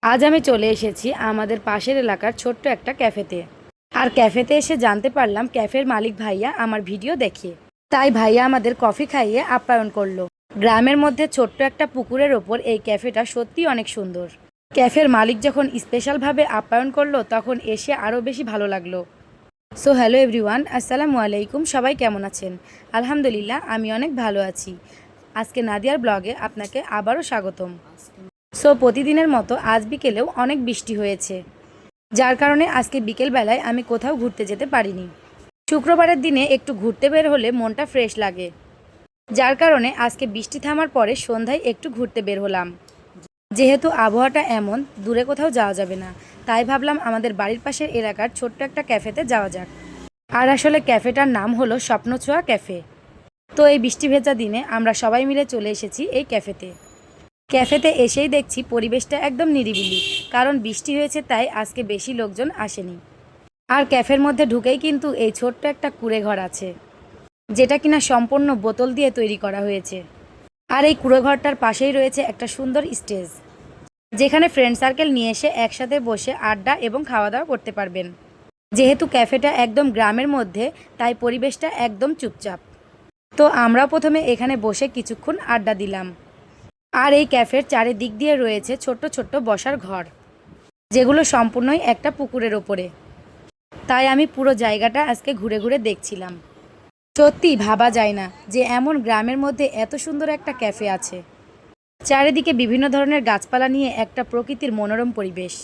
আজ আমি চলে এসেছি আমাদের পাশের এলাকার ছোট্ট একটা ক্যাফেতে। আর ক্যাফেতে এসে জানতে পারলাম ক্যাফের মালিক ভাইয়া আমার ভিডিও দেখে, তাই ভাইয়া আমাদের কফি খাইয়ে আপ্যায়ন করলো। গ্রামের মধ্যে ছোট্ট একটা পুকুরের ওপর এই ক্যাফেটা সত্যি অনেক সুন্দর। ক্যাফের মালিক যখন স্পেশালভাবে আপ্যায়ন করলো তখন এসে আরও বেশি ভালো লাগলো। সো হ্যালো এভরিওয়ান, আসসালামু আলাইকুম। সবাই কেমন আছেন? আলহামদুলিল্লাহ, আমি অনেক ভালো আছি। আজকে নাদিয়ার ব্লগে আপনাকে আবারও স্বাগতম। সো প্রতিদিনের মতো আজ বিকেলেও অনেক বৃষ্টি হয়েছে, যার কারণে আজকে বিকেলবেলায় আমি কোথাও ঘুরতে যেতে পারিনি। শুক্রবারের দিনে একটু ঘুরতে বের হলে মনটা ফ্রেশ লাগে, যার কারণে আজকে বৃষ্টি থামার পরে সন্ধ্যায় একটু ঘুরতে বের হলাম। যেহেতু আবহাওয়াটা এমন, দূরে কোথাও যাওয়া যাবে না, তাই ভাবলাম আমাদের বাড়ির পাশের এলাকার ছোট্ট একটা ক্যাফেতে যাওয়া যাক। আর আসলে ক্যাফেটার নাম হলো স্বপ্নছোঁয়া ক্যাফে। তো এই বৃষ্টি ভেজা দিনে আমরা সবাই মিলে চলে এসেছি এই ক্যাফেতে এসেই দেখছি পরিবেশটা একদম নিরিবিলি, কারণ বৃষ্টি হয়েছে তাই আজকে বেশি লোকজন আসেনি। আর ক্যাফের মধ্যে ঢুকেই কিন্তু এই ছোট্ট একটা কুঁড়ে ঘর আছে, যেটা কিনা সম্পূর্ণ বোতল দিয়ে তৈরি করা হয়েছে। আর এই কুঁড়ে ঘরটার পাশেই রয়েছে একটা সুন্দর স্টেজ, যেখানে ফ্রেন্ড সার্কেল নিয়ে এসে একসাথে বসে আড্ডা এবং খাওয়া দাওয়া করতে পারবেন। যেহেতু ক্যাফেটা একদম গ্রামের মধ্যে, তাই পরিবেশটা একদম চুপচাপ। তো আমরাও প্রথমে এখানে বসে কিছুক্ষণ আড্ডা দিলাম। আর এই ক্যাফের চারিদিক দিয়ে রয়েছে ছোট্ট ছোট্ট বসার ঘর, যেগুলো সম্পূর্ণই একটা পুকুরের ওপরে। তাই আমি পুরো জায়গাটা আজকে ঘুরে ঘুরে দেখছিলাম। সত্যি ভাবা যায় না যে এমন গ্রামের মধ্যে এত সুন্দর একটা ক্যাফে আছে। চারিদিকে বিভিন্ন ধরনের গাছপালা নিয়ে একটা প্রকৃতির মনোরম পরিবেশ।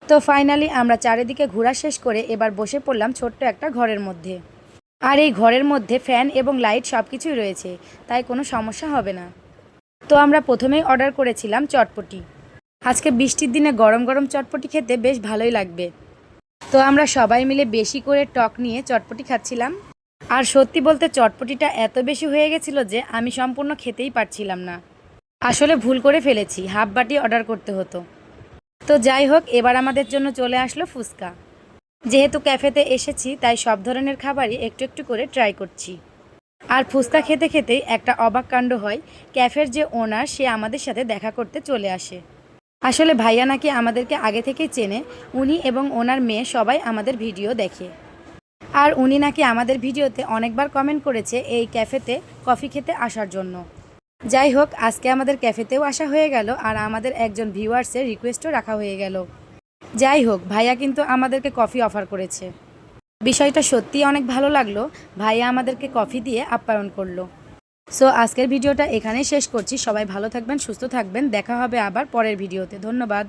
তো ফাইনালি আমরা চারিদিকে ঘোরা শেষ করে এবার বসে পড়লাম ছোট্ট একটা ঘরের মধ্যে। আর এই ঘরের মধ্যে ফ্যান এবং লাইট সব কিছুই রয়েছে, তাই কোনো সমস্যা হবে না। তো আমরা প্রথমেই অর্ডার করেছিলাম চটপটি। আজকে বৃষ্টির দিনে গরম গরম চটপটি খেতে বেশ ভালোই লাগবে। তো আমরা সবাই মিলে বেশি করে টক নিয়ে চটপটি খাচ্ছিলাম। আর সত্যি বলতে চটপটিটা এত বেশি হয়ে গেছিল যে আমি সম্পূর্ণ খেতেই পারছিলাম না। আসলে ভুল করে ফেলেছি, হাফ বাটি অর্ডার করতে হতো। তো যাই হোক, এবার আমাদের জন্য চলে আসলো ফুচকা। যেহেতু ক্যাফেতে এসেছি তাই সব ধরনের খাবারই একটু একটু করে ট্রাই করছি। আর ফুচকা খেতে খেতেই একটা অবাক কাণ্ড হয়। ক্যাফের যে ওনার, সে আমাদের সাথে দেখা করতে চলে আসে। আসলে ভাইয়া নাকি আমাদেরকে আগে থেকেই চেনে। উনি এবং ওনার মেয়ে সবাই আমাদের ভিডিও দেখে। আর উনি নাকি আমাদের ভিডিওতে অনেকবার কমেন্ট করেছে এই ক্যাফেতে কফি খেতে আসার জন্য। যাই হোক, আজকে আমাদের ক্যাফেতেও আসা হয়ে গেল, আর আমাদের একজন ভিউয়ার্সের রিকোয়েস্টও রাখা হয়ে গেল। যাই হোক, ভাইয়া কিন্তু আমাদেরকে কফি অফার করেছে। বিষয়টা সত্যিই অনেক ভালো লাগলো। ভাইয়া আমাদেরকে কফি দিয়ে আপ্যায়ন করলো। সো আজকের ভিডিওটা এখানেই শেষ করছি। সবাই ভালো থাকবেন, সুস্থ থাকবেন। দেখা হবে আবার পরের ভিডিওতে। ধন্যবাদ।